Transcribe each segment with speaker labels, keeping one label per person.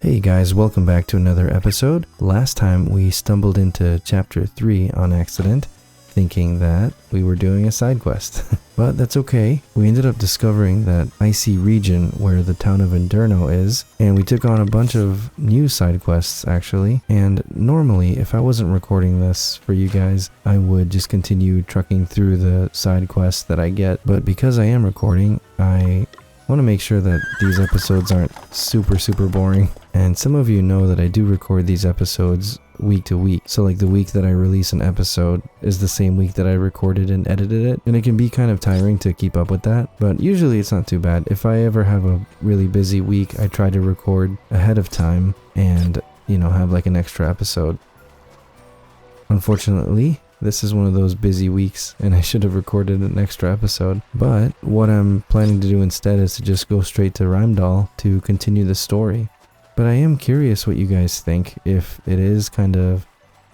Speaker 1: Hey guys, welcome back to another episode. Last time we stumbled into chapter 3 on accident, thinking that we were doing a side quest. But that's okay. We ended up discovering that icy region where the town of Inderno is, and we took on a bunch of new side quests actually. And normally, if I wasn't recording this for you guys, I would just continue trucking through the side quests that I get. But because I am recording, I want to make sure that these episodes aren't super boring. And some of you know that I do record these episodes week to week. So like the week that I release an episode is the same week that I recorded and edited it. And it can be kind of tiring to keep up with that, but usually it's not too bad. If I ever have a really busy week, I try to record ahead of time and, have like an extra episode. Unfortunately, this is one of those busy weeks and I should have recorded an extra episode. But what I'm planning to do instead is to just go straight to Rimedahlian to continue the story. But I am curious what you guys think, if it is kind of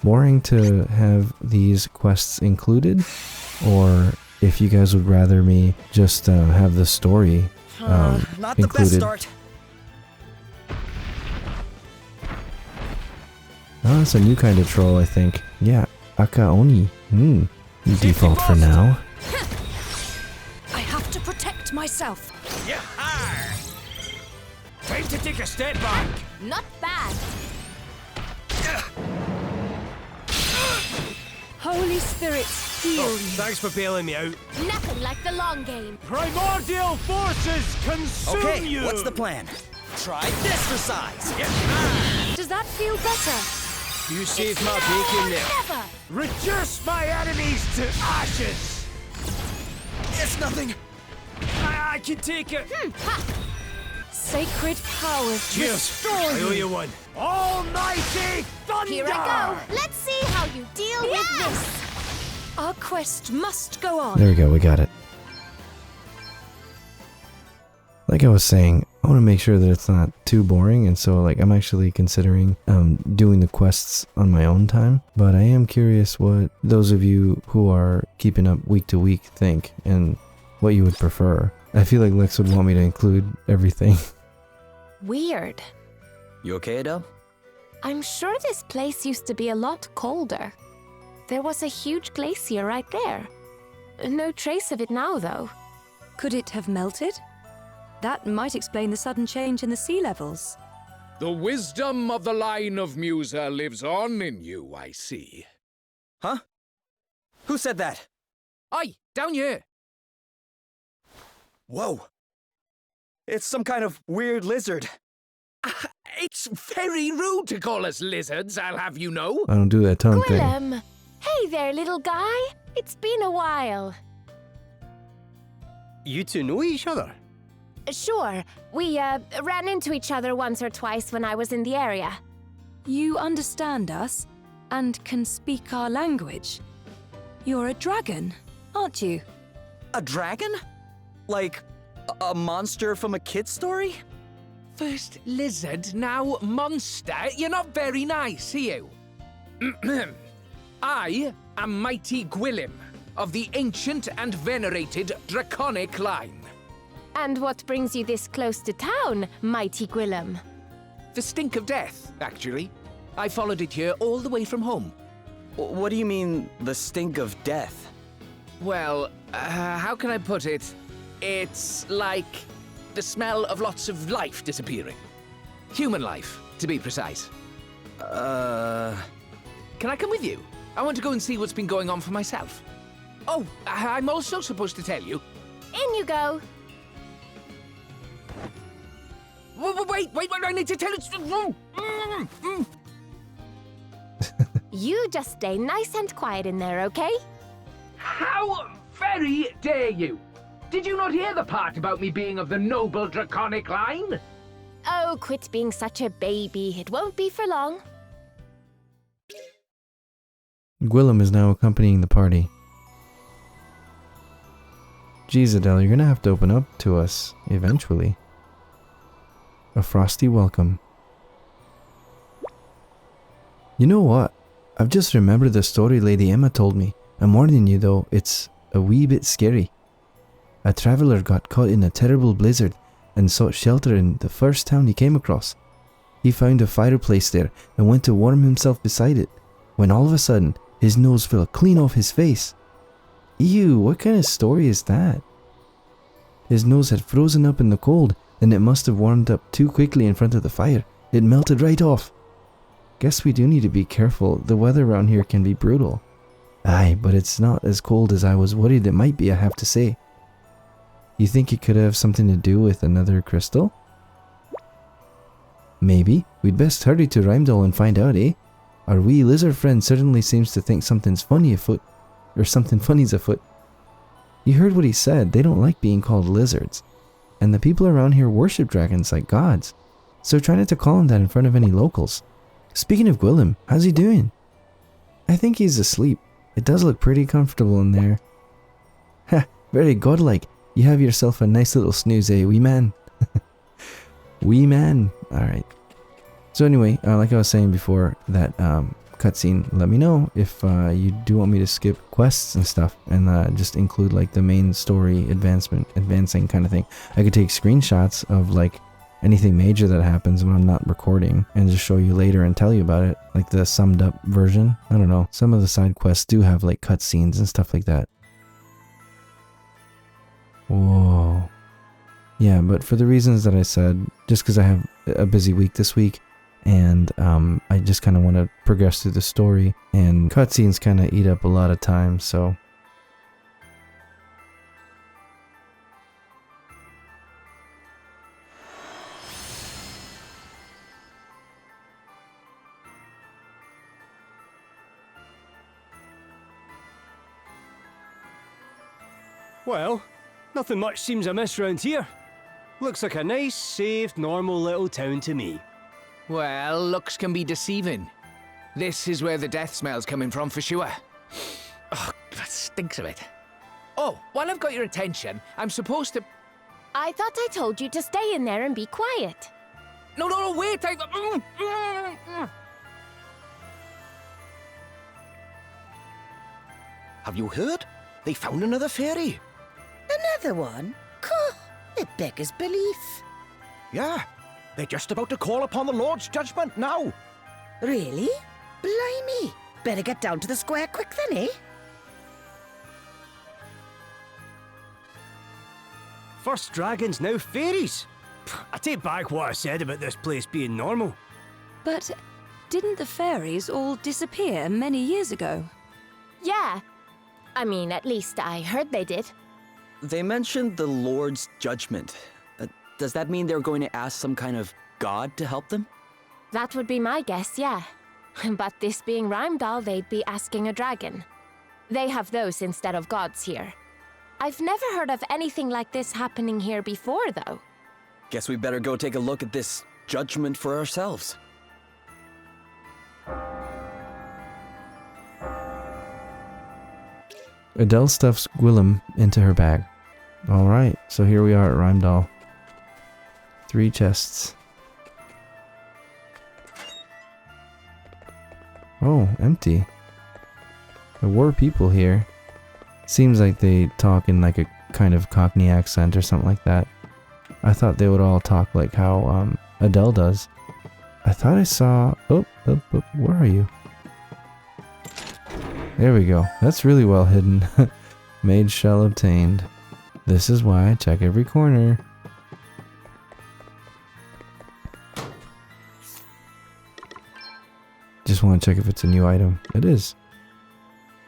Speaker 1: boring to have these quests included, or if you guys would rather me just have the story
Speaker 2: not the
Speaker 1: included.
Speaker 2: Best start.
Speaker 1: Oh, it's a new kind of troll, I think. Yeah, Akaoni. Default for now.
Speaker 3: I have to protect myself.
Speaker 2: Yeah. Time to take a step back.
Speaker 3: Not bad. Holy Spirits, heal you.
Speaker 2: Thanks for bailing me out.
Speaker 3: Nothing like the long game.
Speaker 2: Primordial forces consume you.
Speaker 4: Okay, what's the plan? Try this for size.
Speaker 3: Does that feel better?
Speaker 2: You saved my
Speaker 3: Now
Speaker 2: bacon
Speaker 3: or
Speaker 2: there.
Speaker 3: never.
Speaker 2: Reduce my enemies to ashes.
Speaker 4: It's nothing.
Speaker 2: I can take it.
Speaker 3: Sacred powers
Speaker 2: Cheers.
Speaker 3: restore
Speaker 2: I owe
Speaker 3: you.
Speaker 2: you one. Almighty thunder.
Speaker 3: Here I go. Let's see how you deal with this. Our quest must go on.
Speaker 1: There we go, we got it. Like I was saying, I want to make sure that it's not too boring, and so I'm actually considering doing the quests on my own time. But I am curious what those of you who are keeping up week to week think, and what you would prefer. I feel like Lex would want me to include everything.
Speaker 3: Weird.
Speaker 4: You okay, Adele?
Speaker 3: I'm sure this place used to be a lot colder. There was a huge glacier right there. No trace of it now, though.
Speaker 5: Could it have melted? That might explain the sudden change in the sea levels.
Speaker 6: The wisdom of the line of Musa lives on in you, I see.
Speaker 4: Huh? Who said that?
Speaker 6: Aye, down here.
Speaker 4: Whoa. It's some kind of weird lizard.
Speaker 6: It's very rude to call us lizards, I'll have you know.
Speaker 1: I don't do that tongue thing.
Speaker 3: Gwillem! Hey there, little guy. It's been a while.
Speaker 2: You two know each other?
Speaker 3: Sure. We, ran into each other once or twice when I was in the area.
Speaker 5: You understand us and can speak our language. You're a dragon, aren't you?
Speaker 4: A dragon? Like a monster from a kid's story?
Speaker 6: First lizard, now monster. You're not very nice, are you? I am Mighty Gwillem, of the ancient and venerated Draconic line.
Speaker 3: And what brings you this close to town, Mighty Gwillem?
Speaker 6: The stink of death, actually. I followed it here all the way from home.
Speaker 4: What do you mean, the stink of death?
Speaker 6: Well, how can I put it? It's like the smell of lots of life disappearing. Human life, to be precise. Can I come with you? I want to go and see what's been going on for myself. Oh, I'm also supposed to tell you.
Speaker 3: In you go.
Speaker 6: Wait, I need to tell you.
Speaker 3: You just stay nice and quiet in there, okay?
Speaker 6: How very dare you? Did you not hear the part about me being of the noble Draconic line?
Speaker 3: Oh, quit being such a baby. It won't be for long.
Speaker 1: Gwillem is now accompanying the party. Geez, Adele, you're gonna have to open up to us eventually. A frosty welcome. You know what? I've just remembered the story Lady Emma told me. I'm warning you though, it's a wee bit scary. A traveler got caught in a terrible blizzard and sought shelter in the first town he came across. He found a fireplace there and went to warm himself beside it, when all of a sudden, his nose fell clean off his face. Ew, what kind of story is that? His nose had frozen up in the cold, and it must have warmed up too quickly in front of the fire. It melted right off. Guess we do need to be careful. The weather around here can be brutal. Aye, but it's not as cold as I was worried it might be, I have to say. You think it could have something to do with another crystal? Maybe. We'd best hurry to Rimedahlian and find out, eh? Our wee lizard friend certainly seems to think something's funny afoot. Or something funny's afoot. You heard what he said. They don't like being called lizards. And the people around here worship dragons like gods. So try not to call him that in front of any locals. Speaking of Gwillem, how's he doing? I think he's asleep. It does look pretty comfortable in there. Ha! Very godlike. You have yourself a nice little snooze, eh, wee man? Wee man. Alright. So anyway, like I was saying before, that cutscene, let me know if you do want me to skip quests and stuff and just include like the main story advancing kind of thing. I could take screenshots of like anything major that happens when I'm not recording and just show you later and tell you about it, like the summed up version. I don't know, some of the side quests do have like cutscenes and stuff like that. Whoa. Yeah, but for the reasons that I said, just because I have a busy week this week, and I just kind of want to progress through the story, and cutscenes kind of eat up a lot of time, so...
Speaker 2: Well, nothing much seems amiss round here. Looks like a nice, safe, normal little town to me.
Speaker 6: Well, looks can be deceiving. This is where the death smell's coming from for sure. Oh, that stinks of it. Oh, while I've got your attention, I'm supposed to...
Speaker 3: I thought I told you to stay in there and be quiet.
Speaker 6: No, wait!
Speaker 4: Have you heard? They found another fairy.
Speaker 7: Another one? Cough, it beggars belief.
Speaker 4: Yeah, they're just about to call upon the Lord's judgment now.
Speaker 7: Really? Blimey. Better get down to the square quick then, eh?
Speaker 2: First dragons, now fairies. I take back what I said about this place being normal.
Speaker 5: But didn't the fairies all disappear many years ago?
Speaker 3: Yeah. I mean, at least I heard they did.
Speaker 4: They mentioned the Lord's judgment. Does that mean they're going to ask some kind of god to help them?
Speaker 3: That would be my guess, yeah. But this being Rimedahlian, they'd be asking a dragon. They have those instead of gods here. I've never heard of anything like this happening here before, though.
Speaker 4: Guess we better go take a look at this judgment for ourselves.
Speaker 1: Adele stuffs Gwillem into her bag. Alright, so here we are at Rimedahlian. 3 chests. Oh, empty. There were people here. Seems like they talk in like a kind of Cockney accent or something like that. I thought they would all talk like how Adele does. I thought I saw... Oh, where are you? There we go. That's really well hidden. Mage shell obtained. This is why I check every corner. Just want to check if it's a new item. It is.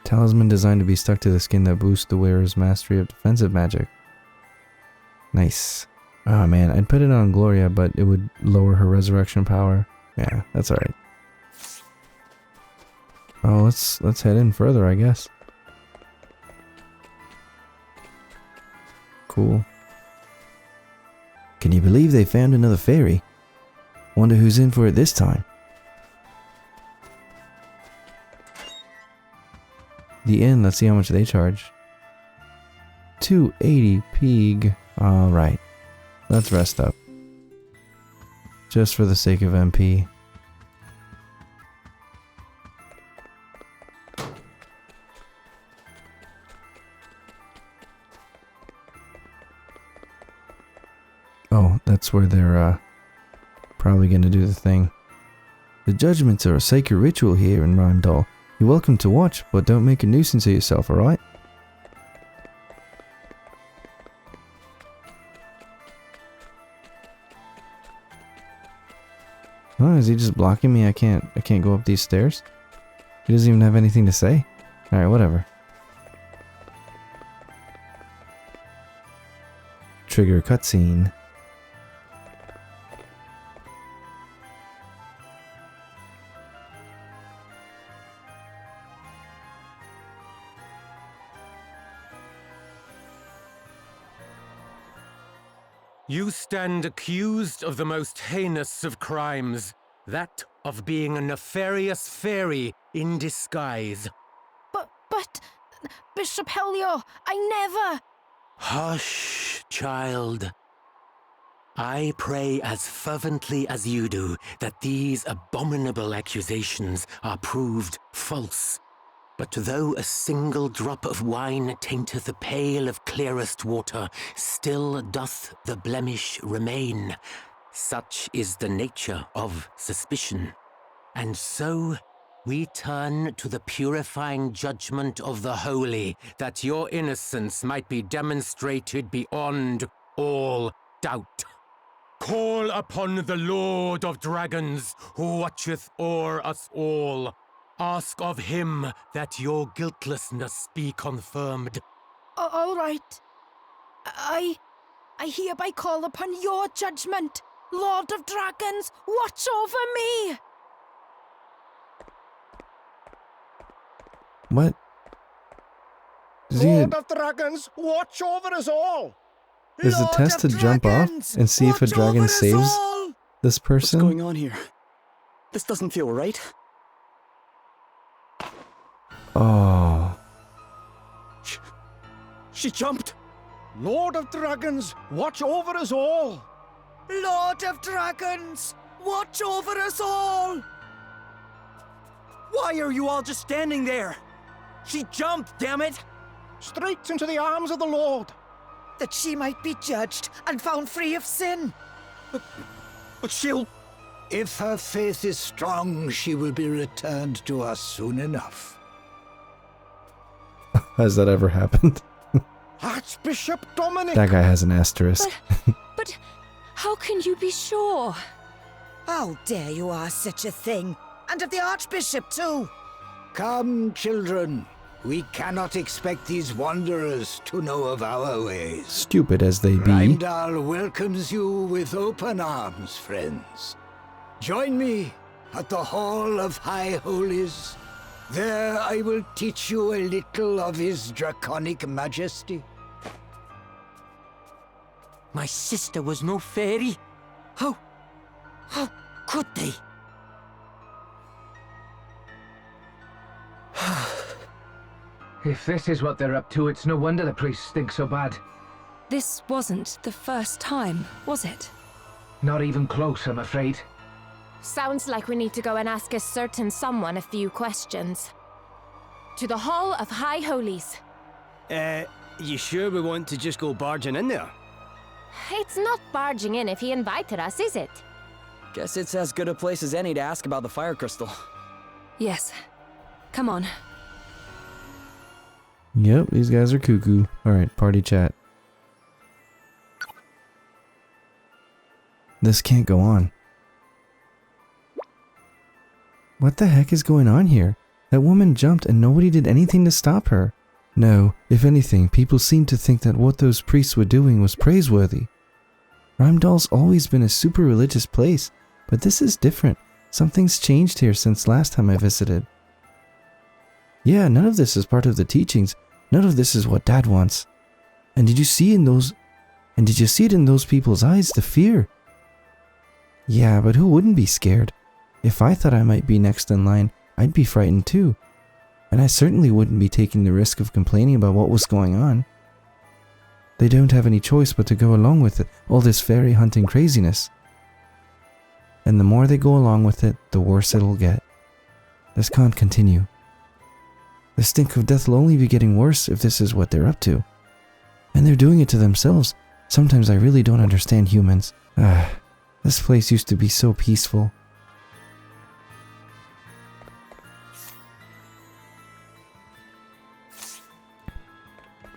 Speaker 1: Talisman designed to be stuck to the skin that boosts the wearer's mastery of defensive magic. Nice. Oh man, I'd put it on Gloria, but it would lower her resurrection power. Yeah, that's alright. Oh, let's head in further, I guess. Cool. Can you believe they found another fairy? Wonder who's in for it this time. The inn, let's see how much they charge. 280 pig. Alright. Let's rest up. Just for the sake of MP. Oh, that's where their Probably gonna do the thing. The judgments are a sacred ritual here in Rimedal. You're welcome to watch, but don't make a nuisance of yourself, alright? Oh, is he just blocking me? I can't go up these stairs? He doesn't even have anything to say? Alright, whatever. Trigger cutscene.
Speaker 8: You stand accused of the most heinous of crimes, that of being a nefarious fairy in disguise.
Speaker 5: But, Bishop Helio, I never...
Speaker 8: Hush, child. I pray as fervently as you do that these abominable accusations are proved false. But though a single drop of wine tainteth a pail of clearest water, still doth the blemish remain. Such is the nature of suspicion. And so we turn to the purifying judgment of the holy, that your innocence might be demonstrated beyond all doubt. Call upon the Lord of Dragons, who watcheth o'er us all. Ask of him that your guiltlessness be confirmed.
Speaker 5: All right. I hereby call upon your judgment. Lord of Dragons, watch over me!
Speaker 1: What?
Speaker 9: Lord of Dragons, watch over us all!
Speaker 1: Is the test to jump off and see if a dragon saves this person?
Speaker 4: What's going on here? This doesn't feel right.
Speaker 1: Oh.
Speaker 9: She jumped! Lord of Dragons, watch over us all!
Speaker 7: Lord of Dragons, watch over us all!
Speaker 4: Why are you all just standing there? She jumped, damn it!
Speaker 9: Straight into the arms of the Lord!
Speaker 7: That she might be judged and found free of sin.
Speaker 4: But she'll...
Speaker 10: If her faith is strong, she will be returned to us soon enough.
Speaker 1: Has that ever happened?
Speaker 9: Archbishop Dominic!
Speaker 1: That guy has an asterisk.
Speaker 5: But how can you be sure?
Speaker 7: How dare you ask such a thing? And of the Archbishop too!
Speaker 10: Come, children. We cannot expect these wanderers to know of our ways.
Speaker 1: Stupid as they be.
Speaker 10: Rimedal welcomes you with open arms, friends. Join me at the Hall of High Holies. There I will teach you a little of his draconic majesty.
Speaker 4: My sister was no fairy. How could they?
Speaker 6: If this is what they're up to, it's no wonder the priest stinks so bad.
Speaker 5: This wasn't the first time, was it?
Speaker 6: Not even close, I'm afraid.
Speaker 3: Sounds like we need to go and ask a certain someone a few questions. To the Hall of High Holies.
Speaker 2: You sure we want to just go barging in there?
Speaker 3: It's not barging in if he invited us, is it?
Speaker 4: Guess it's as good a place as any to ask about the fire crystal.
Speaker 5: Yes. Come on.
Speaker 1: Yep, these guys are cuckoo. Alright, party chat. This can't go on. What the heck is going on here? That woman jumped and nobody did anything to stop her. No, if anything, people seem to think that what those priests were doing was praiseworthy. Rimedal's always been a super religious place, but this is different. Something's changed here since last time I visited. Yeah, none of this is part of the teachings. None of this is what Dad wants. And did you see it in those people's eyes, the fear? Yeah, but who wouldn't be scared? If I thought I might be next in line, I'd be frightened too. And I certainly wouldn't be taking the risk of complaining about what was going on. They don't have any choice but to go along with it, all this fairy hunting craziness. And the more they go along with it, the worse it'll get. This can't continue. The stink of death will only be getting worse if this is what they're up to. And they're doing it to themselves. Sometimes I really don't understand humans. This place used to be so peaceful.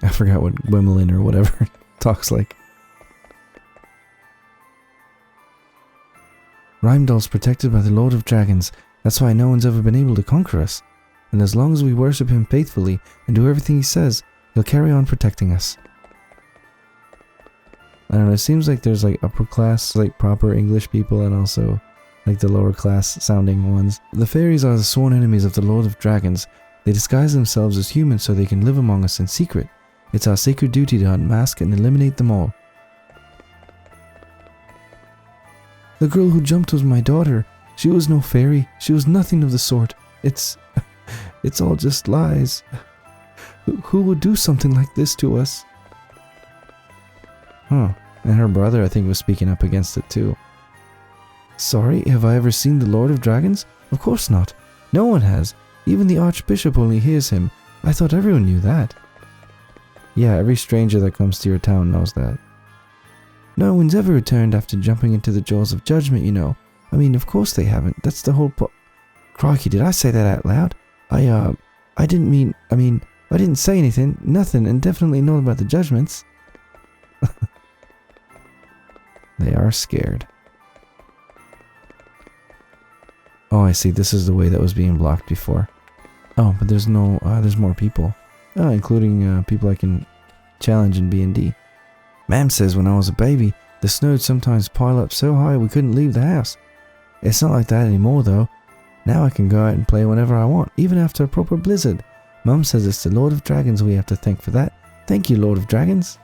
Speaker 1: I forgot what Gwemlin or whatever talks like. Rimedahlian's protected by the Lord of Dragons. That's why no one's ever been able to conquer us. And as long as we worship him faithfully and do everything he says, he'll carry on protecting us. I don't know, it seems like there's like upper class, like proper English people, and also like the lower class sounding ones. The fairies are the sworn enemies of the Lord of Dragons. They disguise themselves as humans so they can live among us in secret. It's our sacred duty to unmask and eliminate them all. The girl who jumped was my daughter. She was no fairy. She was nothing of the sort. It's all just lies. Who would do something like this to us? Huh. And her brother, I think, was speaking up against it too. Sorry, have I ever seen the Lord of Dragons? Of course not. No one has. Even the Archbishop only hears him. I thought everyone knew that. Yeah, every stranger that comes to your town knows that. No one's ever returned after jumping into the jaws of judgment, you know. I mean, of course they haven't. That's the whole Crikey, did I say that out loud? I didn't mean, I didn't say anything, nothing, and definitely not about the judgments. They are scared. Oh, I see, this is the way that was being blocked before. Oh, but there's no, there's more people. Oh, including people I can challenge in B&D. Mam says when I was a baby, the snow would sometimes pile up so high we couldn't leave the house. It's not like that anymore though. Now I can go out and play whenever I want, even after a proper blizzard. Mum says it's the Lord of Dragons we have to thank for that. Thank you, Lord of Dragons.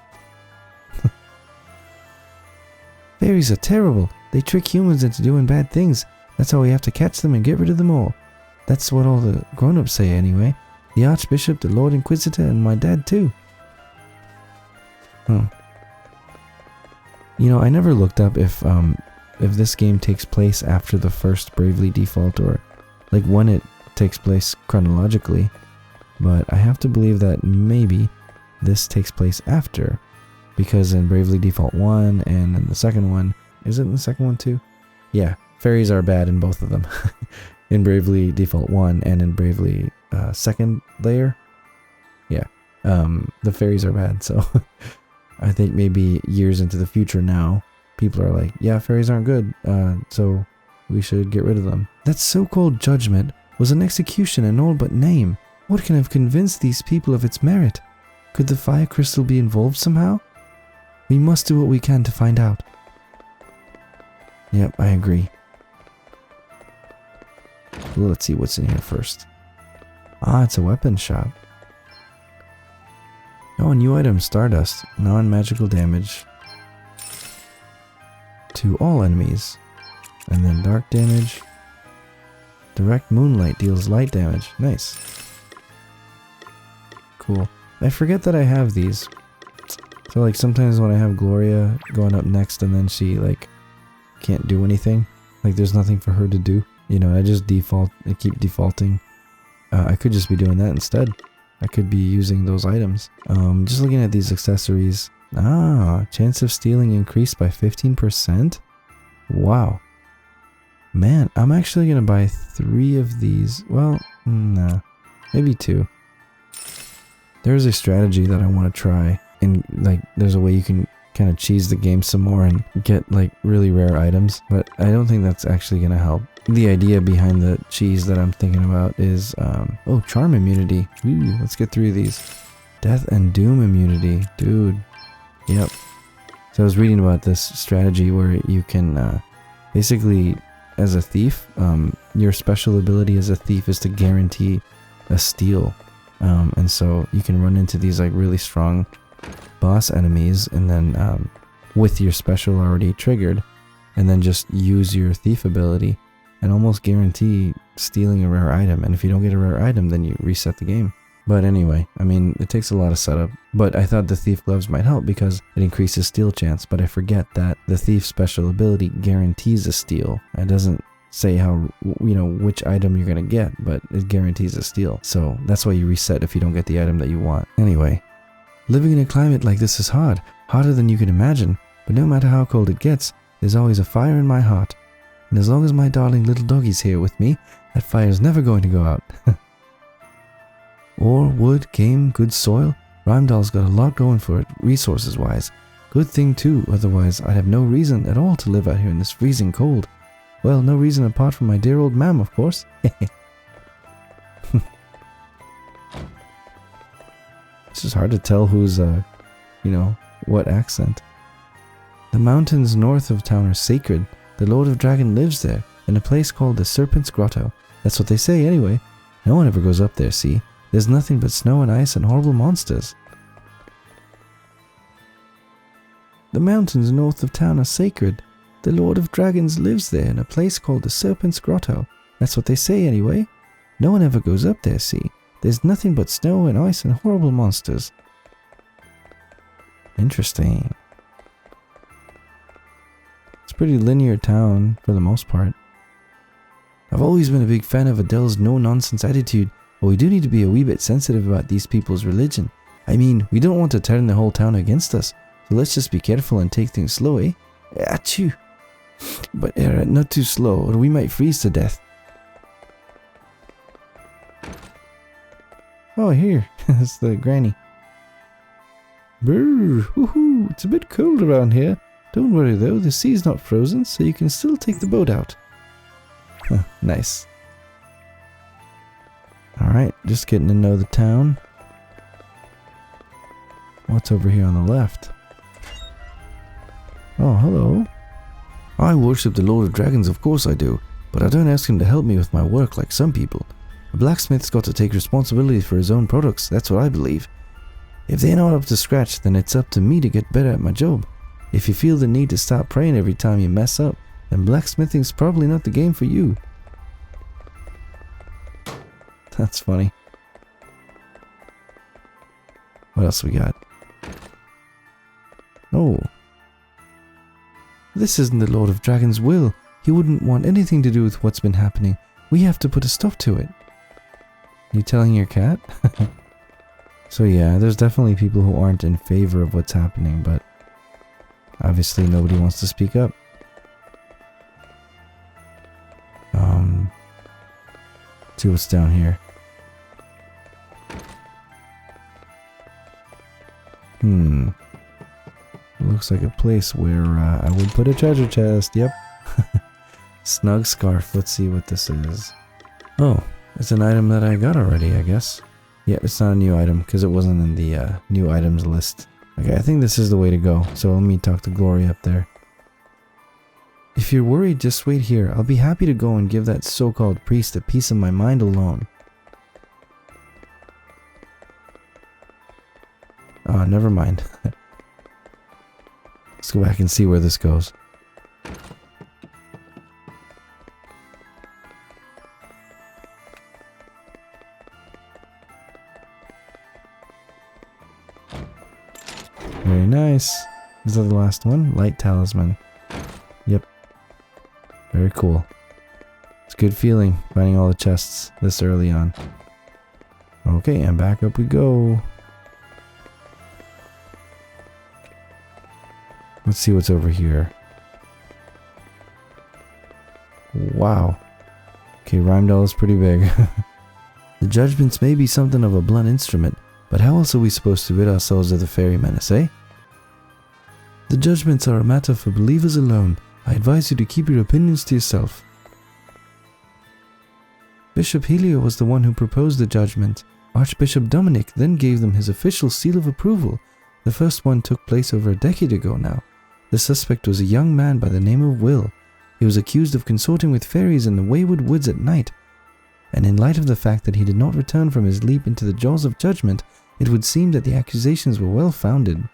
Speaker 1: Fairies are terrible. They trick humans into doing bad things. That's how we have to catch them and get rid of them all. That's what all the grown-ups say anyway. The Archbishop, the Lord Inquisitor, and my dad too. Huh. You know, I never looked up if this game takes place after the first Bravely Default, or like when it takes place chronologically, but I have to believe that maybe this takes place after, because in Bravely Default 1 and in the second one, is it in the second one too? Yeah, fairies are bad in both of them. In Bravely Default 1 and in Bravely second layer, yeah, the fairies are bad, so I think maybe years into the future now, people are like, yeah, fairies aren't good, so we should get rid of them. That so-called judgment was an execution in all but name. What can have convinced these people of its merit? Could the fire crystal be involved somehow? We must do what we can to find out. Yep, I agree. Well, let's see what's in here first. Ah, it's a weapon shop. Oh, new item, Stardust. Non-magical damage to all enemies. And then dark damage. Direct moonlight deals light damage. Nice. Cool. I forget that I have these. So like sometimes when I have Gloria going up next and then she like can't do anything. Like there's nothing for her to do. You know, I just default, I keep defaulting. I could just be doing that instead. I could be using those items. Just looking at these accessories. Ah, chance of stealing increased by 15%. Wow. Man, I'm actually going to buy 3 of these. Well, nah, maybe 2. There's a strategy that I want to try. And like, there's a way you can kind of cheese the game some more and get like really rare items. But I don't think that's actually going to help. The idea behind the cheese that I'm thinking about is, oh, charm immunity. Ooh, let's get 3 of these. Death and doom immunity. Dude. Yep. So I was reading about this strategy where you can, basically, as a thief, your special ability as a thief is to guarantee a steal. And so you can run into these like really strong boss enemies and then, with your special already triggered, and then just use your thief ability and almost guarantee stealing a rare item. And if you don't get a rare item, then you reset the game. But anyway, I mean, it takes a lot of setup. But I thought the thief gloves might help because it increases steal chance. But I forget that the thief special ability guarantees a steal. It doesn't say how, you know, which item you're going to get, but it guarantees a steal. So that's why you reset if you don't get the item that you want. Anyway, living in a climate like this is hard. Harder than you can imagine. But no matter how cold it gets, there's always a fire in my heart. And as long as my darling little doggy's here with me, that fire's never going to go out. Ore, wood, game, good soil. Rimedah's got a lot going for it, resources-wise. Good thing too, otherwise I'd have no reason at all to live out here in this freezing cold. Well, no reason apart from my dear old mam, of course. It's just hard to tell who's, what accent. The mountains north of town are sacred. The Lord of Dragon lives there, in a place called the Serpent's Grotto. That's what they say, anyway. No one ever goes up there, see? There's nothing but snow and ice and horrible monsters. The mountains north of town are sacred. The Lord of Dragons lives there, in a place called the Serpent's Grotto. That's what they say, anyway. No one ever goes up there, see? There's nothing but snow and ice and horrible monsters. Interesting. It's a pretty linear town, for the most part. I've always been a big fan of Adele's no-nonsense attitude, but we do need to be a wee bit sensitive about these people's religion. I mean, we don't want to turn the whole town against us, so let's just be careful and take things slow, eh? Achoo! But not too slow, or we might freeze to death. Oh, here. It's the granny. Brr, woohoo, it's a bit cold around here. Don't worry though, the sea's not frozen, so you can still take the boat out. Huh, nice. Alright, just getting to know the town. What's over here on the left? Oh, hello. I worship the Lord of Dragons, of course I do, but I don't ask him to help me with my work like some people. A blacksmith's got to take responsibility for his own products, that's what I believe. If they're not up to scratch, then it's up to me to get better at my job. If you feel the need to stop praying every time you mess up, then blacksmithing's probably not the game for you. That's funny. What else we got? Oh. This isn't the Lord of Dragon's will. He wouldn't want anything to do with what's been happening. We have to put a stop to it. You telling your cat? So yeah, there's definitely people who aren't in favor of what's happening, but obviously nobody wants to speak up. See what's down here. Looks like a place where I would put a treasure chest. Yep. Snug scarf. Let's see what this is. Oh, it's an item that I got already, I guess. Yeah, it's not a new item because it wasn't in the new items list. Okay, I think this is the way to go. So let me talk to Glory up there. If you're worried, just wait here. I'll be happy to go and give that so-called priest a piece of my mind alone. Oh, never mind. Let's go back and see where this goes. Very nice. Is that the last one? Light talisman. Yep. Very cool. It's a good feeling finding all the chests this early on. Okay, and back up we go. Let's see what's over here. Wow. Okay, Rimedahl is pretty big. The judgments may be something of a blunt instrument, but how else are we supposed to rid ourselves of the fairy menace, eh? The judgments are a matter for believers alone. I advise you to keep your opinions to yourself. Bishop Helio was the one who proposed the judgment. Archbishop Dominic then gave them his official seal of approval. The first one took place over a decade ago now. The suspect was a young man by the name of Will. He was accused of consorting with fairies in the wayward woods at night. And in light of the fact that he did not return from his leap into the jaws of judgment, it would seem that the accusations were well founded.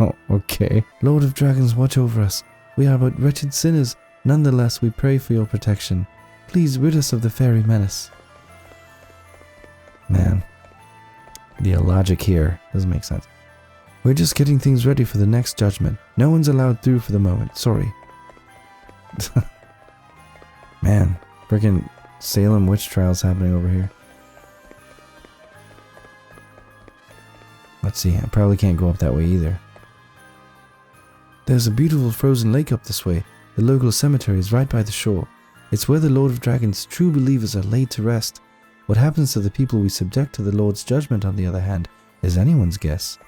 Speaker 1: Oh, okay. Lord of Dragons, watch over us. We are but wretched sinners. Nonetheless, we pray for your protection. Please rid us of the fairy menace. Man. The logic here doesn't make sense. We're just getting things ready for the next judgment. No one's allowed through for the moment. Sorry. Man. Freaking Salem witch trials happening over here. Let's see. I probably can't go up that way either. There's a beautiful frozen lake up this way. The local cemetery is right by the shore. It's where the Lord of Dragons' true believers are laid to rest. What happens to the people we subject to the Lord's judgment, on the other hand, is anyone's guess.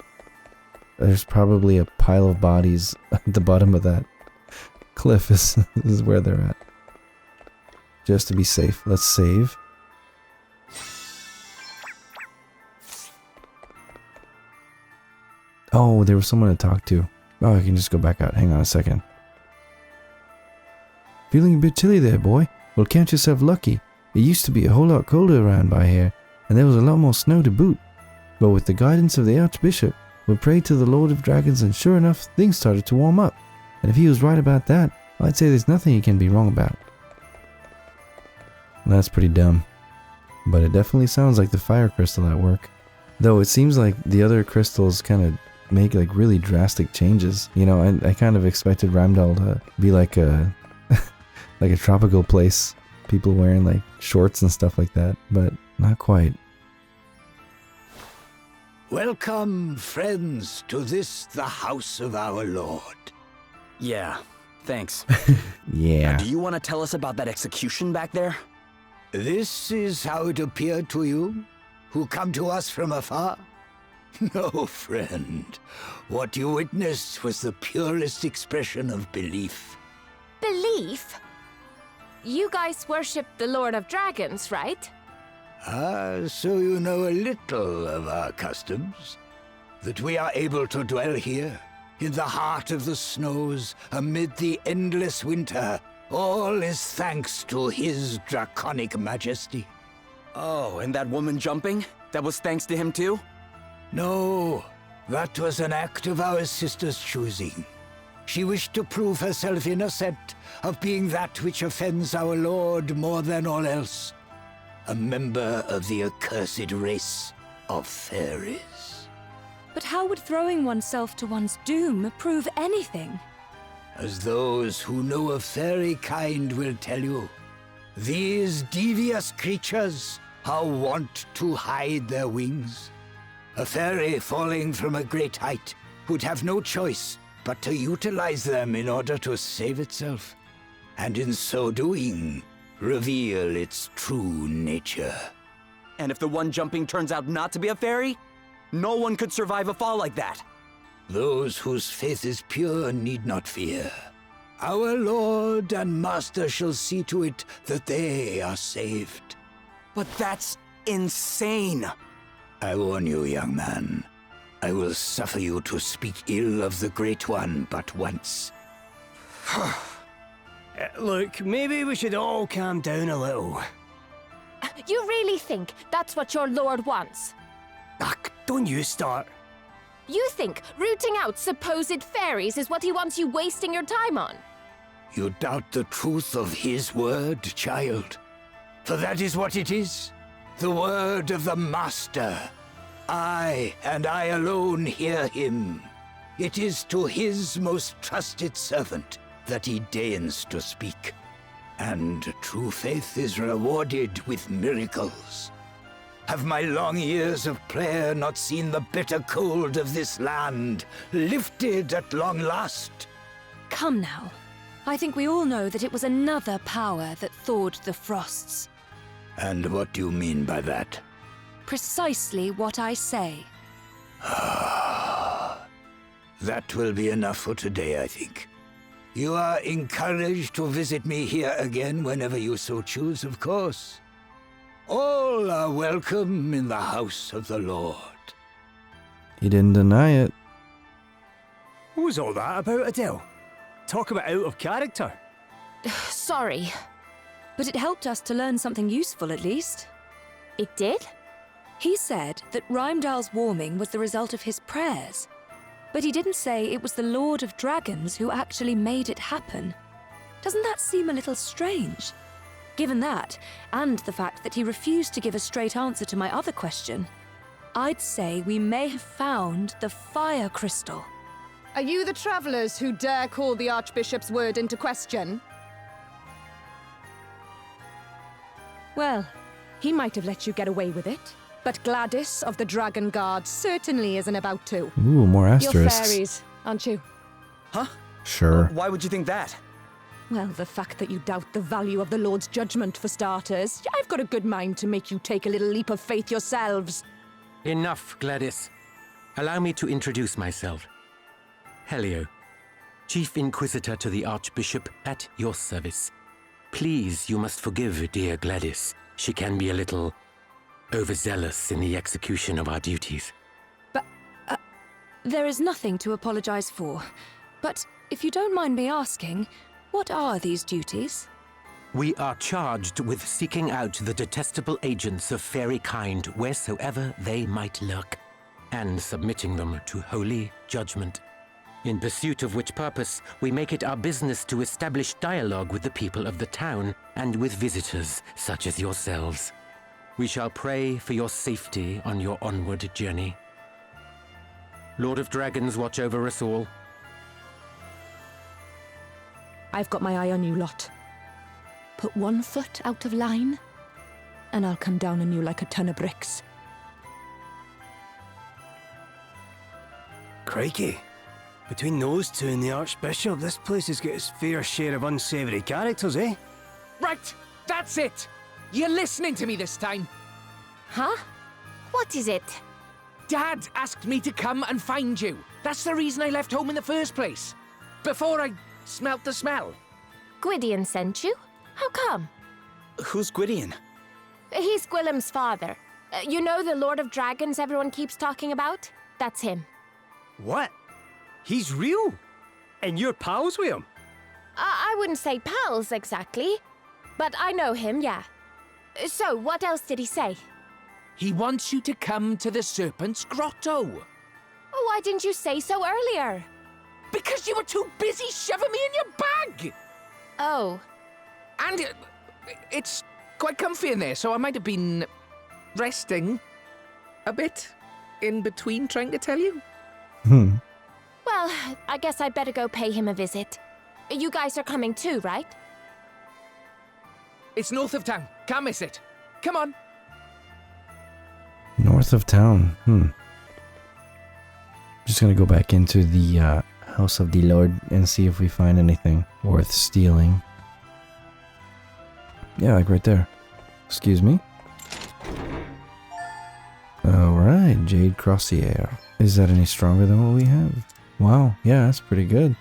Speaker 1: There's probably a pile of bodies at the bottom of that cliff is where they're at. Just to be safe, let's save. Oh, there was someone to talk to. Oh, I can just go back out. Hang on a second. Feeling a bit chilly there, boy? Well, count yourself lucky. It used to be a whole lot colder around by here, and there was a lot more snow to boot. But with the guidance of the Archbishop, we prayed to the Lord of Dragons, and sure enough, things started to warm up. And if he was right about that, I'd say there's nothing he can be wrong about. That's pretty dumb. But it definitely sounds like the fire crystal at work. Though it seems like the other crystals kind of make like really drastic changes. You know, I kind of expected Rimedal to be like a like a tropical place. People wearing like shorts and stuff like that, but not quite.
Speaker 10: Welcome, friends, to this, the house of our Lord.
Speaker 4: Yeah, thanks.
Speaker 1: Yeah.
Speaker 4: Do you want to tell us about that execution back there?
Speaker 10: This is how it appeared to you, who come to us from afar? No, friend. What you witnessed was the purest expression of belief.
Speaker 3: Belief? You guys worship the Lord of Dragons, right?
Speaker 10: Ah, so you know a little of our customs. That we are able to dwell here, in the heart of the snows, amid the endless winter. All is thanks to his draconic majesty.
Speaker 4: Oh, and that woman jumping? That was thanks to him too?
Speaker 10: No, that was an act of our sister's choosing. She wished to prove herself innocent of being that which offends our Lord more than all else. A member of the accursed race of fairies.
Speaker 11: But how would throwing oneself to one's doom prove anything?
Speaker 10: As those who know of fairy kind will tell you, these devious creatures are wont to hide their wings. A fairy falling from a great height would have no choice but to utilize them in order to save itself, and in so doing, reveal its true nature.
Speaker 4: And if the one jumping turns out not to be a fairy, no one could survive a fall like that.
Speaker 10: Those whose faith is pure need not fear. Our Lord and Master shall see to it that they are saved.
Speaker 4: But that's insane.
Speaker 10: I warn you, young man. I will suffer you to speak ill of the Great One but once.
Speaker 2: Look, maybe we should all calm down a little.
Speaker 3: You really think that's what your lord wants?
Speaker 2: Don't you start.
Speaker 3: You think rooting out supposed fairies is what he wants you wasting your time on?
Speaker 10: You doubt the truth of his word, child? For that is what it is. The word of the Master. I, and I alone, hear him. It is to his most trusted servant that he deigns to speak. And true faith is rewarded with miracles. Have my long years of prayer not seen the bitter cold of this land lifted at long last?
Speaker 11: Come now. I think we all know that it was another power that thawed the frosts.
Speaker 10: And what do you mean by that?
Speaker 11: Precisely what I say.
Speaker 10: That will be enough for today, I think. You are encouraged to visit me here again whenever you so choose, of course. All are welcome in the house of the Lord.
Speaker 1: He didn't deny it.
Speaker 2: What was all that about, Adele? Talk about out of character.
Speaker 3: Sorry.
Speaker 11: But it helped us to learn something useful, at least.
Speaker 3: It did?
Speaker 11: He said that Rimedal's warming was the result of his prayers. But he didn't say it was the Lord of Dragons who actually made it happen. Doesn't that seem a little strange? Given that, and the fact that he refused to give a straight answer to my other question, I'd say we may have found the fire crystal.
Speaker 5: Are you the travelers who dare call the Archbishop's word into question? Well, he might have let you get away with it, but Gladys of the Dragon Guard certainly isn't about to.
Speaker 1: Ooh, more
Speaker 5: You're
Speaker 1: asterisks.
Speaker 5: fairies, aren't you?
Speaker 4: Huh?
Speaker 1: Sure.
Speaker 4: Why would you think that?
Speaker 5: Well, the fact that you doubt the value of the Lord's judgment, for starters. I've got a good mind to make you take a little leap of faith yourselves.
Speaker 8: Enough, Gladys. Allow me to introduce myself. Helio, Chief Inquisitor to the Archbishop, at your service. Please, you must forgive dear Gladys. She can be a little overzealous in the execution of our duties.
Speaker 11: But, there is nothing to apologize for. But if you don't mind me asking, what are these duties?
Speaker 8: We are charged with seeking out the detestable agents of fairy kind wheresoever they might lurk, and submitting them to holy judgment. In pursuit of which purpose, we make it our business to establish dialogue with the people of the town and with visitors such as yourselves. We shall pray for your safety on your onward journey. Lord of Dragons, watch over us all.
Speaker 5: I've got my eye on you lot. Put 1 foot out of line, and I'll come down on you like a ton of bricks.
Speaker 2: Crikey. Between those two and the Archbishop, this place has got its fair share of unsavoury characters, eh?
Speaker 6: Right, that's it. You're listening to me this time.
Speaker 3: Huh? What is it?
Speaker 6: Dad asked me to come and find you. That's the reason I left home in the first place. Before I smelt the smell.
Speaker 3: Gwydion sent you? How come?
Speaker 4: Who's Gwydion?
Speaker 3: He's Gwilym's father. You know the Lord of Dragons everyone keeps talking about? That's him.
Speaker 2: What? He's real? And you're pals with him?
Speaker 3: I wouldn't say pals exactly, but I know him, yeah. So, what else did he say?
Speaker 6: He wants you to come to the Serpent's Grotto.
Speaker 3: Oh, why didn't you say so earlier?
Speaker 6: Because you were too busy shoving me in your bag!
Speaker 3: Oh.
Speaker 6: And it's quite comfy in there, so I might have been resting a bit in between trying to tell you.
Speaker 3: Well, I guess I'd better go pay him a visit. You guys are coming too, right?
Speaker 6: It's north of town. Can't miss it. Come on.
Speaker 1: North of town. Just gonna go back into the House of the Lord and see if we find anything worth stealing. Yeah, like right there. Excuse me. Alright, Jade Crossier. Is that any stronger than what we have? Wow, yeah, that's pretty good.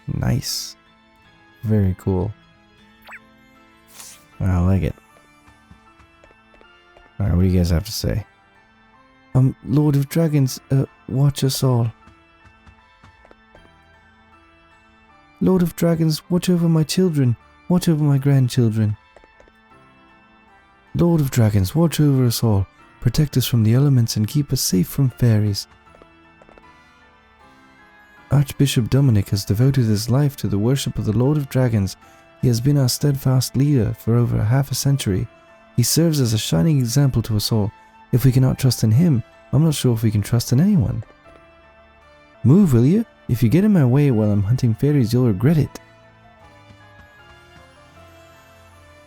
Speaker 1: Nice. Very cool. I like it. Alright, what do you guys have to say? Lord of Dragons, watch us all. Lord of Dragons, watch over my children. Watch over my grandchildren. Lord of Dragons, watch over us all. Protect us from the elements and keep us safe from fairies. Archbishop Dominic has devoted his life to the worship of the Lord of Dragons. He has been our steadfast leader for over half a century. He serves as a shining example to us all. If we cannot trust in him, I'm not sure if we can trust in anyone. Move, will you? If you get in my way while I'm hunting fairies, you'll regret it.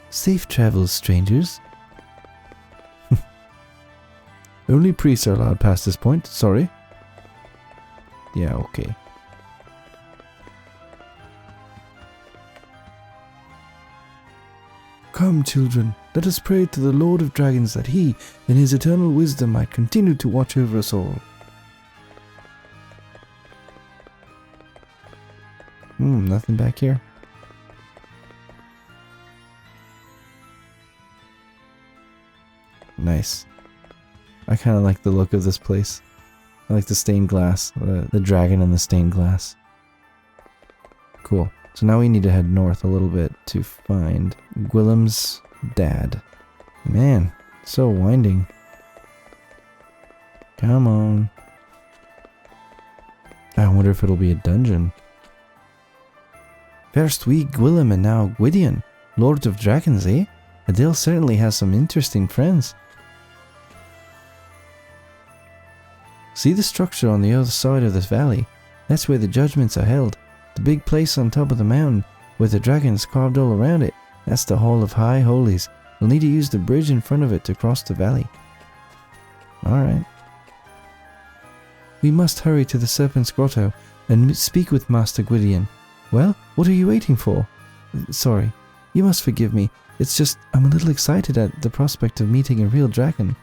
Speaker 1: Safe travels, strangers. Only priests are allowed past this point, sorry. Yeah, okay. Come, children, let us pray to the Lord of Dragons that he, in his eternal wisdom, might continue to watch over us all. Nothing back here. Nice. I kind of like the look of this place. I like the stained glass, the dragon and the stained glass. Cool. So now we need to head north a little bit to find Gwilym's dad. Man, so winding. Come on. I wonder if it'll be a dungeon. First we Gwilym and now Gwydion, Lord of Dragons, eh? Adele certainly has some interesting friends. See the structure on the other side of this valley? That's where the judgments are held. The big place on top of the mountain, with the dragons carved all around it. That's the Hall of High Holies. We'll need to use the bridge in front of it to cross the valley. Alright. We must hurry to the Serpent's Grotto. and speak with Master Gwydion. Well, what are you waiting for? Sorry, you must forgive me. It's just I'm a little excited at the prospect of meeting a real dragon.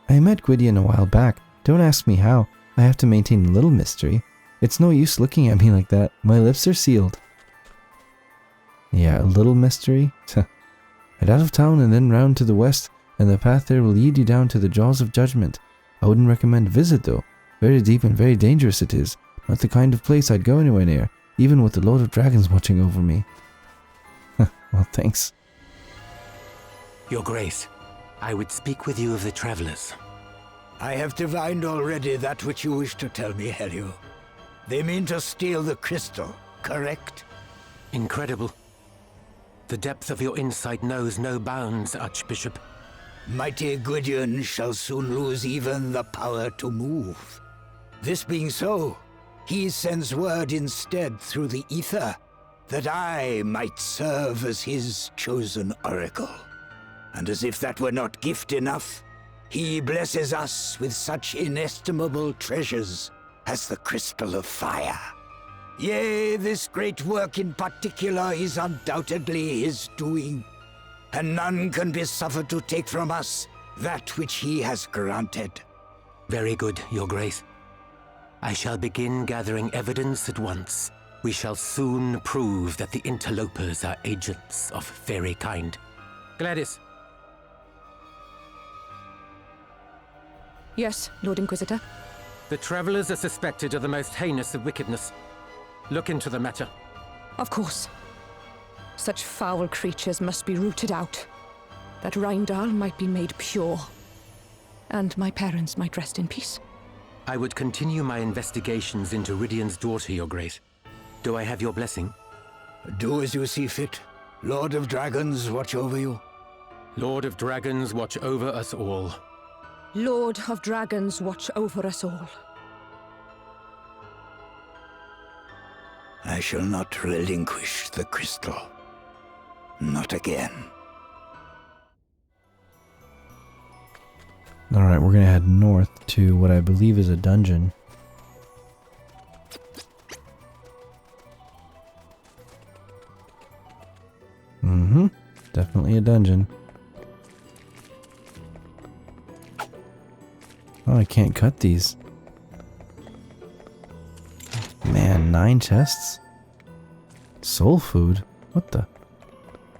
Speaker 1: I met Gwydion a while back. Don't ask me how. I have to maintain a little mystery. It's no use looking at me like that. My lips are sealed. Yeah, a little mystery? Head out of town and then round to the west, and the path there will lead you down to the jaws of judgment. I wouldn't recommend a visit though. Very deep and very dangerous it is. Not the kind of place I'd go anywhere near, even with the Lord of Dragons watching over me. Well, thanks.
Speaker 8: Your Grace, I would speak with you of the travelers.
Speaker 10: I have divined already that which you wish to tell me, Helio. They mean to steal the crystal, correct?
Speaker 8: Incredible. The depth of your insight knows no bounds, Archbishop.
Speaker 10: Mighty Gwydion shall soon lose even the power to move. This being so, he sends word instead through the ether that I might serve as his chosen oracle. And as if that were not gift enough, he blesses us with such inestimable treasures as the Crystal of Fire. Yea, this great work in particular is undoubtedly his doing, and none can be suffered to take from us that which he has granted.
Speaker 8: Very good, Your Grace. I shall begin gathering evidence at once. We shall soon prove that the interlopers are agents of fairy kind. Gladys.
Speaker 11: Yes, Lord Inquisitor.
Speaker 8: The travelers are suspected of the most heinous of wickedness. Look into the matter.
Speaker 11: Of course. Such foul creatures must be rooted out, that Rimedal might be made pure, and my parents might rest in peace.
Speaker 8: I would continue my investigations into Ridion's daughter, Your Grace. Do I have your blessing?
Speaker 10: Do as you see fit. Lord of Dragons, watch over you.
Speaker 8: Lord of Dragons, watch over us all.
Speaker 11: Lord of Dragons, watch over us all.
Speaker 10: I shall not relinquish the crystal. Not again.
Speaker 1: Alright, we're gonna head north to what I believe is a dungeon. Definitely a dungeon. Oh, I can't cut these. Man, 9 chests? Soul food? What the?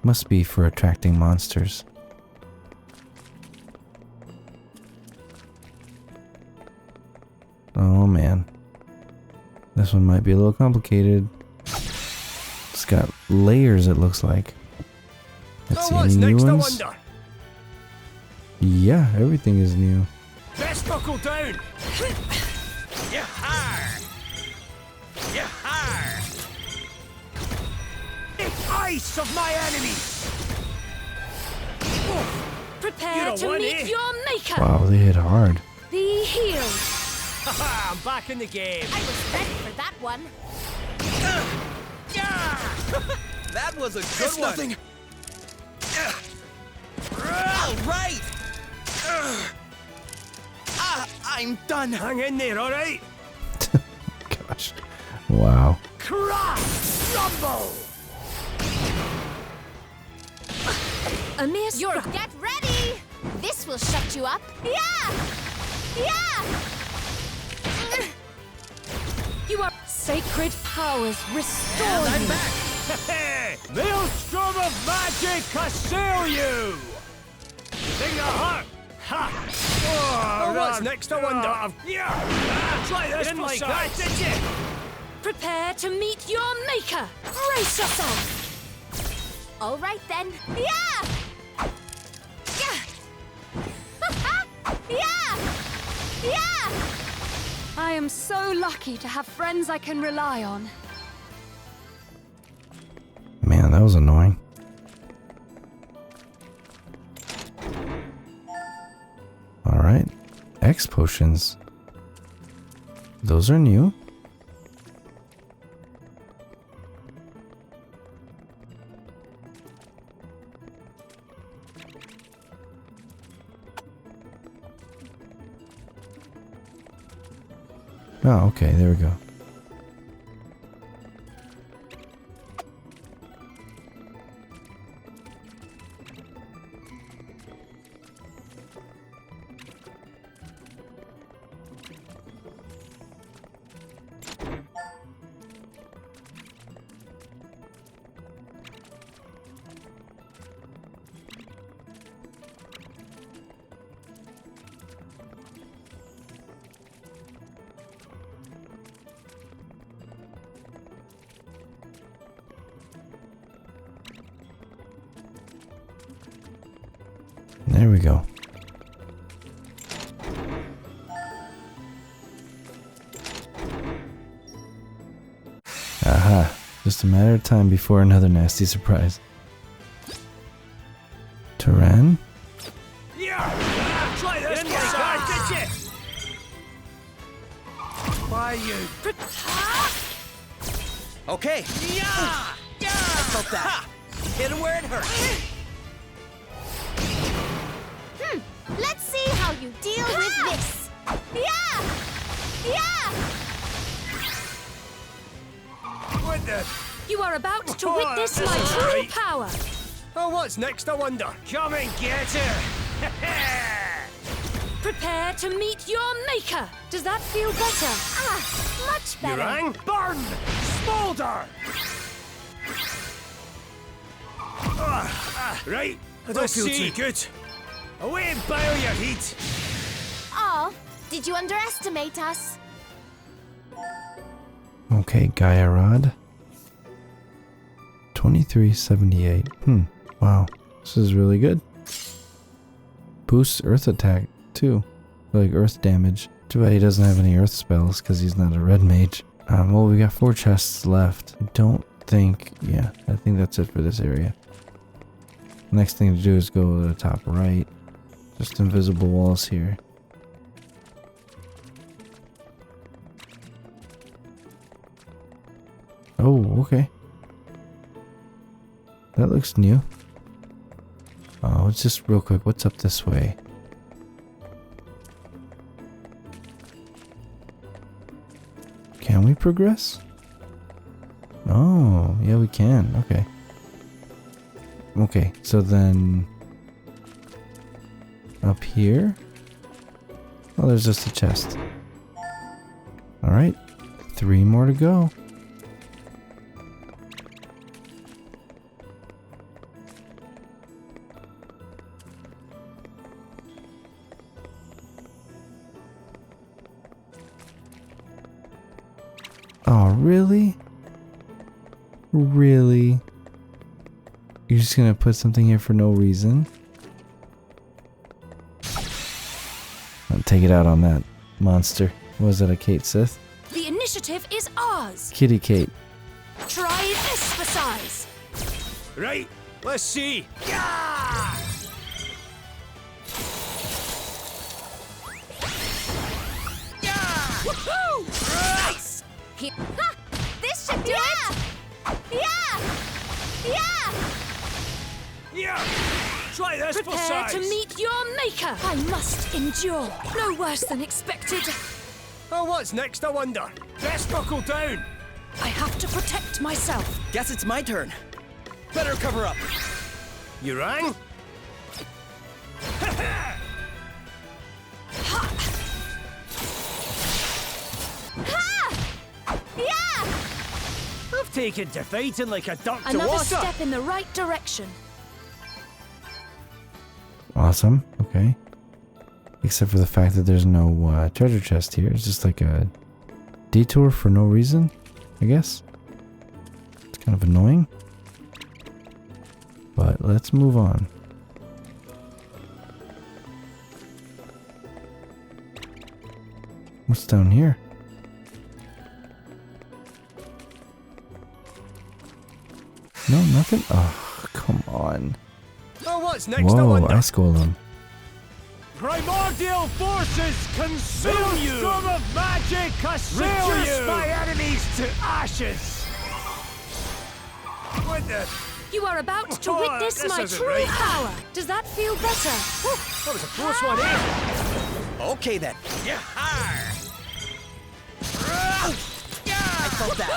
Speaker 1: Must be for attracting monsters. Oh man. This one might be a little complicated. It's got layers, it looks like. Let's see, any new ones? Yeah, everything is new.
Speaker 2: Best buckle down! Yahar! Yahar! The ice of my enemies!
Speaker 3: Prepare to meet your maker!
Speaker 1: Wow, they hit hard.
Speaker 3: Be healed!
Speaker 2: Haha, I'm back in the game!
Speaker 3: I was ready for that one.
Speaker 4: That was a good one.
Speaker 2: Nothing.
Speaker 4: All right. I'm done.
Speaker 2: Hang in there, all right?
Speaker 1: Gosh. Wow.
Speaker 2: Crash! Rumble!
Speaker 11: A mere
Speaker 3: Get ready! This will shut you up. Yeah! Yeah! You are sacred powers restored.
Speaker 2: And I'm back! Maelstrom of magic assail you! Thing a heart! Ha! Oh, what's next, I wonder? Yeah! Try this for like that, did you?
Speaker 3: Prepare to meet your maker. Brace yourself. All right then. Yeah! Yeah! Yeah! Yeah!
Speaker 11: I am so lucky to have friends I can rely on.
Speaker 1: Man, that was annoying. Alright. X potions. Those are new. Oh, okay, there we go. There we go. Aha. Just a matter of time before another nasty surprise. Turan?
Speaker 2: Yeah! Try this one, did you? Why you?
Speaker 4: Okay.
Speaker 2: Yeah!
Speaker 4: I felt that. Hit him where it hurts.
Speaker 3: Let's see how you deal with this. Yeah! Yeah!
Speaker 2: What the?
Speaker 11: You are about to
Speaker 2: Oh,
Speaker 11: witness
Speaker 2: this
Speaker 11: my
Speaker 2: is
Speaker 11: true
Speaker 2: right.
Speaker 11: power.
Speaker 2: Oh, what's next, I wonder? Come and get her!
Speaker 11: Prepare to meet your maker. Does that feel better?
Speaker 3: Ah, much
Speaker 2: You
Speaker 3: better.
Speaker 2: rang? Burn! Smolder! Right, let's
Speaker 4: feel
Speaker 2: see.
Speaker 4: too
Speaker 2: Good. Away and boil your heat.
Speaker 3: Oh, did you underestimate us?
Speaker 1: Okay, Gaia Rod. 2378. Wow. This is really good. Boosts Earth attack, too. Like Earth damage. Too bad he doesn't have any Earth spells, because he's not a red mage. Well, we got 4 chests left. I don't think... Yeah, I think that's it for this area. Next thing to do is go to the top right. Just invisible walls here. Oh, okay. That looks new. Oh, it's just real quick. What's up this way? Can we progress? Oh, yeah, we can. Okay. Okay, so then... Up here? Oh, there's just a chest. Alright. 3 more to go. Oh, really? Really? You're just gonna put something here for no reason? I'll take it out on that monster. Was that a Kate Sith?
Speaker 11: The initiative is ours.
Speaker 1: Kitty Kate.
Speaker 11: Try this for size.
Speaker 2: Right, let's see. Yeah!
Speaker 11: Woohoo!
Speaker 3: Nice! Ha! This should do it! Yeah! Yeah!
Speaker 2: Yeah! Try this for
Speaker 11: Prepare
Speaker 2: size.
Speaker 11: to meet your maker. I must endure. No worse than expected.
Speaker 2: Oh, what's next, I wonder? Best buckle down.
Speaker 11: I have to protect myself.
Speaker 4: Guess it's my turn. Better cover up.
Speaker 2: You rang?
Speaker 3: Yeah!
Speaker 2: I've taken to fighting like a duck to
Speaker 11: Another
Speaker 2: water.
Speaker 11: step in the right direction.
Speaker 1: Awesome. Okay. Except for the fact that there's no treasure chest here. It's just like a detour for no reason, I guess. It's kind of annoying. But let's move on. What's down here? No, nothing? Oh, come on.
Speaker 2: Oh, what's next, I
Speaker 1: Whoa,
Speaker 2: wonder?
Speaker 1: Ice Golem.
Speaker 2: Primordial forces consume you! Storm of magic assail
Speaker 6: Reduce
Speaker 2: my enemies to ashes! What the?
Speaker 11: You are about to
Speaker 2: Oh,
Speaker 11: witness
Speaker 2: this
Speaker 11: my
Speaker 2: isn't
Speaker 11: true
Speaker 2: right.
Speaker 11: power. Does that feel better?
Speaker 2: That was a close one, eh?
Speaker 4: Okay then.
Speaker 2: Yeah!
Speaker 4: about that?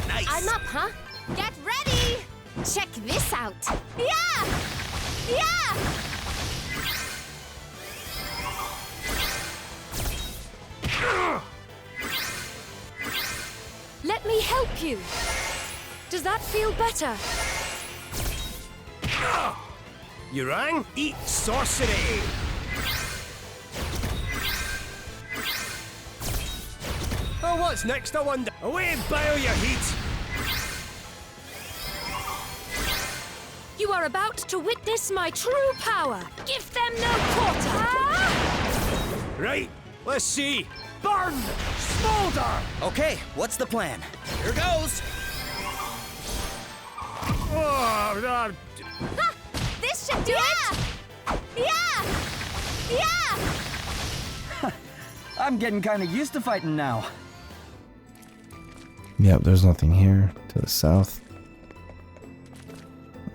Speaker 8: Nice.
Speaker 3: I'm up, huh? Get ready! Check this out. Yeah! Yeah!
Speaker 11: Let me help you. Does that feel better?
Speaker 2: You rang? Eat sorcery! Oh, what's next, I wonder? Away and boil your heat!
Speaker 11: You are about to witness my true power. Give them no quarter.
Speaker 2: Right, let's see. Burn! Smolder!
Speaker 4: Okay, what's the plan?
Speaker 8: Here goes.
Speaker 2: Oh,
Speaker 3: Ha! This should do it! Yeah! Yeah!
Speaker 4: I'm getting kind of used to fighting now.
Speaker 1: Yep, there's nothing here to the south.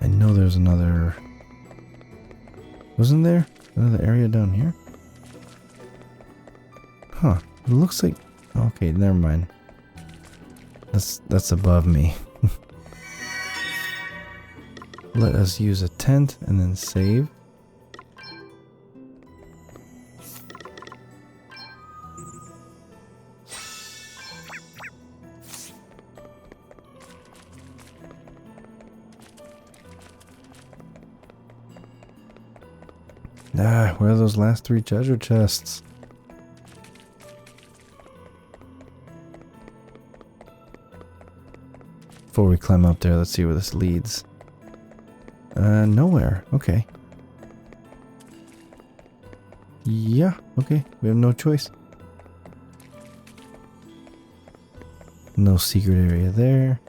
Speaker 1: I know there's another... Wasn't there another area down here? Huh. It looks like... Okay, never mind. That's above me. Let us use a tent and then save. Ah, where are those last 3 treasure chests? Before we climb up there, let's see where this leads. Nowhere. Okay. Yeah, okay. We have no choice. No secret area there.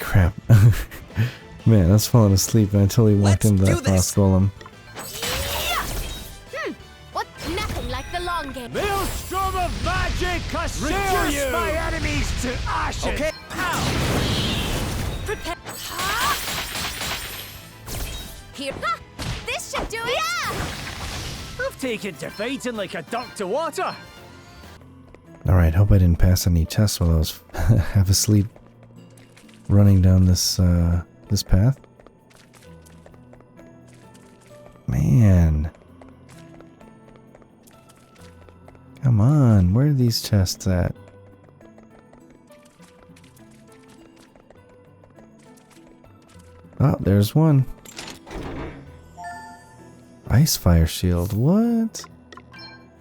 Speaker 1: Crap. Man, I was falling asleep and I totally walked into that boss golem.
Speaker 3: What's nothing like the long game?
Speaker 2: Maelstrom of magic, Reduce my enemies to ashes!
Speaker 4: Okay.
Speaker 11: Prepare.
Speaker 3: Here. Ha! This should do it! Yeah!
Speaker 2: I've taken to fighting like a duck to water.
Speaker 1: Alright, hope I didn't pass any chests while I was half asleep running down this this path. Man. Come on, where are these chests at? Oh, there's one. Ice fire shield, what?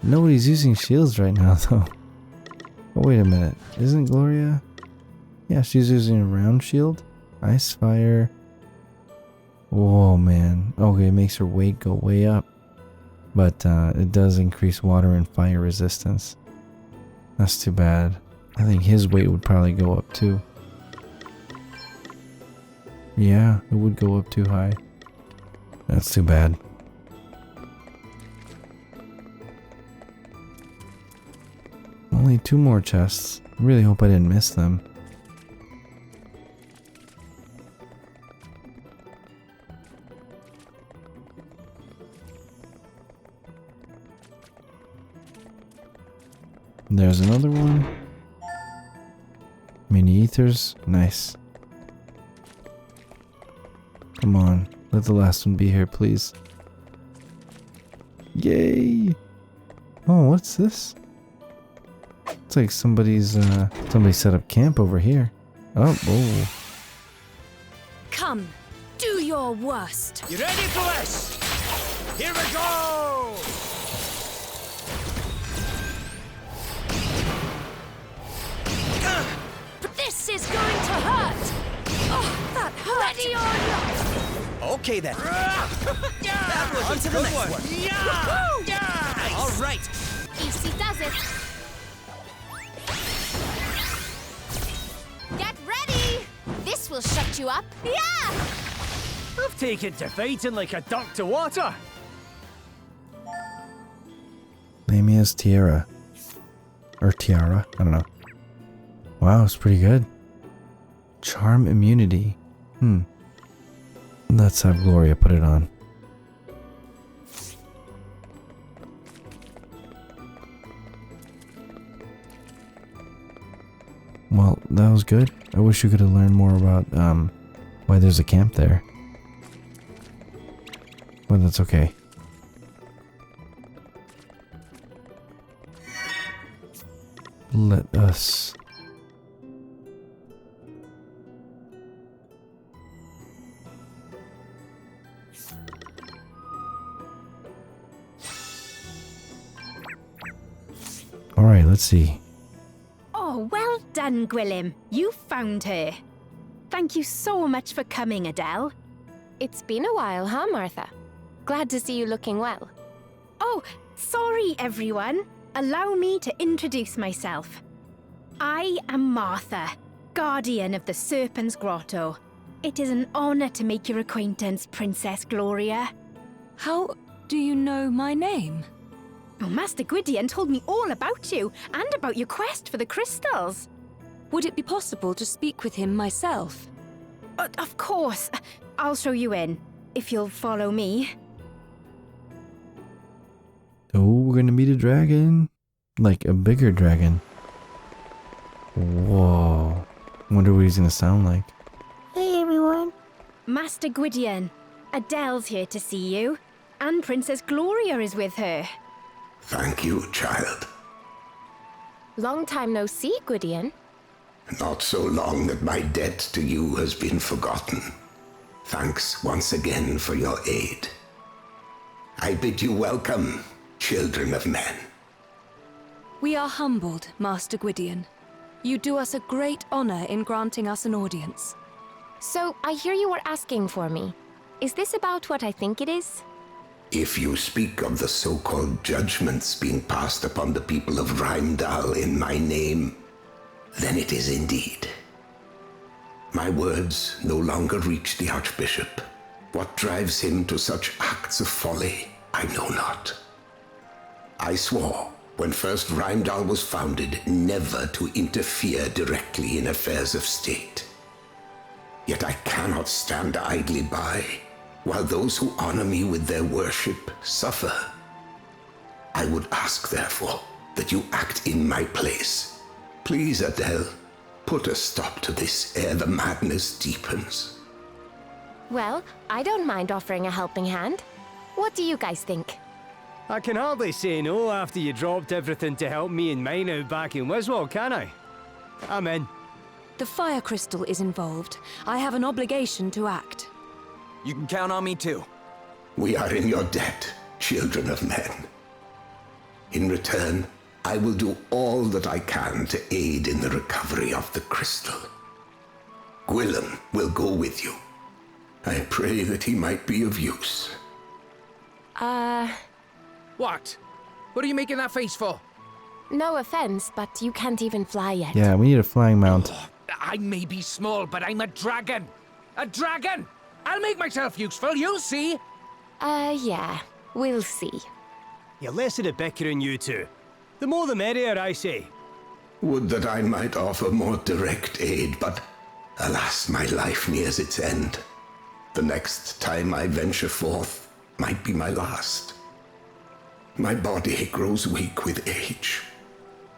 Speaker 1: Nobody's using shields right now though. Oh, wait a minute, isn't Gloria? Yeah, she's using a round shield. Ice fire. Whoa, man. Okay, it makes her weight go way up. But it does increase water and fire resistance. That's too bad. I think his weight would probably go up too. Yeah, it would go up too high. That's too bad. Only 2 more chests. I really hope I didn't miss them. There's another one. Mini ethers. Nice. Come on. Let the last one be here, please. Yay! Oh, what's this? It's like somebody set up camp over here. Oh.
Speaker 11: Come, do your worst.
Speaker 2: You ready for this? Here we go!
Speaker 11: This is going to hurt. Oh, that hurt. Ready or not?
Speaker 4: Okay then.
Speaker 2: That was
Speaker 4: On to the next one.
Speaker 2: Yeah!
Speaker 4: Nice. All right.
Speaker 3: Easy does it. Get ready! This This will shut you up. Yeah!
Speaker 2: I've taken to fighting like a duck to water.
Speaker 1: Lamia's tiara. Or tiara, I don't know. Wow, it's pretty good. Charm immunity. Let's have Gloria put it on. Well, that was good. I wish you could have learned more about why there's a camp there. But that's okay. Let us... Alright, let's see.
Speaker 5: Oh, well done, Gwilym. You found her. Thank you so much for coming, Adele.
Speaker 3: It's been a while, huh, Martha? Glad to see you looking well.
Speaker 5: Oh, sorry, everyone. Allow me to introduce myself. I am Martha, guardian of the Serpent's Grotto. It is an honor to make your acquaintance, Princess Gloria.
Speaker 11: How do you know my name?
Speaker 5: Oh, Master Gwydion told me all about you and about your quest for the crystals.
Speaker 11: Would it be possible to speak with him myself?
Speaker 5: Of course. I'll show you in, if you'll follow me.
Speaker 1: Oh, we're gonna meet a dragon. Like a bigger dragon. Whoa. Wonder what he's gonna sound like.
Speaker 5: Hey, everyone. Master Gwydion, Adele's here to see you. And Princess Gloria is with her.
Speaker 12: Thank you, child.
Speaker 3: Long time no see, Gwydion.
Speaker 12: Not so long that my debt to you has been forgotten. Thanks once again for your aid. I bid you welcome, children of men.
Speaker 11: We are humbled, Master Gwydion. You do us a great honor in granting us an audience.
Speaker 3: So, I hear you were asking for me. Is this about what I think it is?
Speaker 12: If you speak of the so-called judgments being passed upon the people of Rimedahlian in my name, then it is indeed. My words no longer reach the Archbishop. What drives him to such acts of folly, I know not. I swore, when first Rimedahlian was founded, never to interfere directly in affairs of state. Yet I cannot stand idly by, while those who honor me with their worship suffer. I would ask, therefore, that you act in my place. Please, Adele, put a stop to this ere the madness deepens.
Speaker 3: Well, I don't mind offering a helping hand. What do you guys think?
Speaker 2: I can hardly say no after you dropped everything to help me and mine out back in Wiswall, can I? I'm in.
Speaker 11: The fire crystal is involved. I have an obligation to act.
Speaker 4: You can count on me too.
Speaker 12: We are in your debt, children of men. In return, I will do all that I can to aid in the recovery of the crystal. Gwilym will go with you. I pray that he might be of use.
Speaker 6: What? What are you making that face for?
Speaker 3: No offense, but you can't even fly yet.
Speaker 1: Yeah, we need a flying mount.
Speaker 6: I may be small, but I'm a dragon! A dragon! I'll make myself useful, you'll see!
Speaker 3: Yeah. We'll see.
Speaker 2: You're less of the bickering, you two. The more the merrier, I say.
Speaker 12: Would that I might offer more direct aid, but alas, my life nears its end. The next time I venture forth might be my last. My body grows weak with age.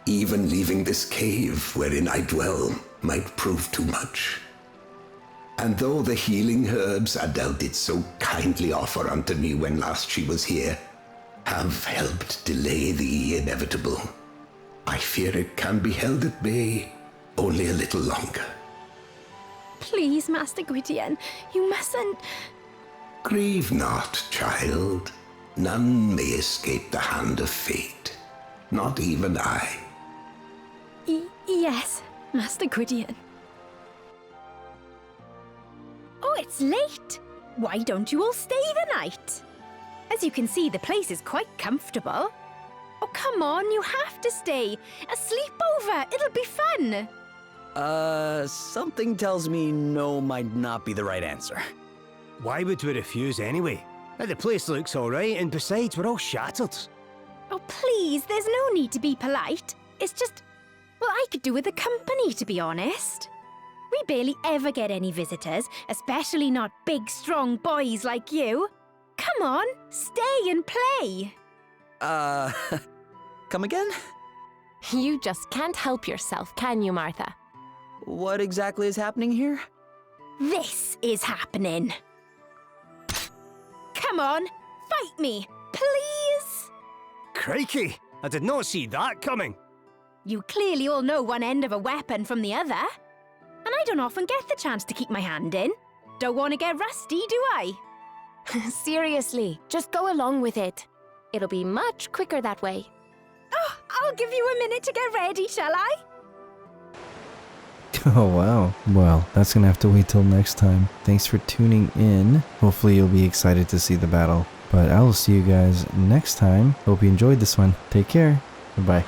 Speaker 12: Even leaving this cave wherein I dwell might prove too much. And though the healing herbs Adele did so kindly offer unto me when last she was here have helped delay the inevitable, I fear it can be held at bay only a little longer.
Speaker 5: Please, Master Gwydion, you mustn't...
Speaker 12: Grieve not, child. None may escape the hand of fate. Not even I.
Speaker 5: Yes, Master Gwydion. Oh, it's late. Why don't you all stay the night? As you can see, the place is quite comfortable. Oh, come on, you have to stay. A sleepover, it'll be fun.
Speaker 4: Something tells me no might not be the right answer.
Speaker 2: Why would we refuse anyway? The place looks alright, and besides, we're all shattered.
Speaker 5: Oh, please, there's no need to be polite. It's just, well, I could do with the company, to be honest. We barely ever get any visitors, especially not big, strong boys like you. Come on, stay and play.
Speaker 4: Come again?
Speaker 3: You just can't help yourself, can you, Martha?
Speaker 4: What exactly is happening here?
Speaker 5: This is happening. Come on, fight me, please.
Speaker 2: Crikey! I did not see that coming.
Speaker 5: You clearly all know one end of a weapon from the other. And I don't often get the chance to keep my hand in. Don't want to get rusty, do I?
Speaker 3: Seriously, just go along with it. It'll be much quicker that way.
Speaker 5: Oh, I'll give you a minute to get ready, shall I?
Speaker 1: Oh wow. Well, that's gonna have to wait till next time. Thanks for tuning in. Hopefully you'll be excited to see the battle. But I will see you guys next time. Hope you enjoyed this one. Take care. Bye.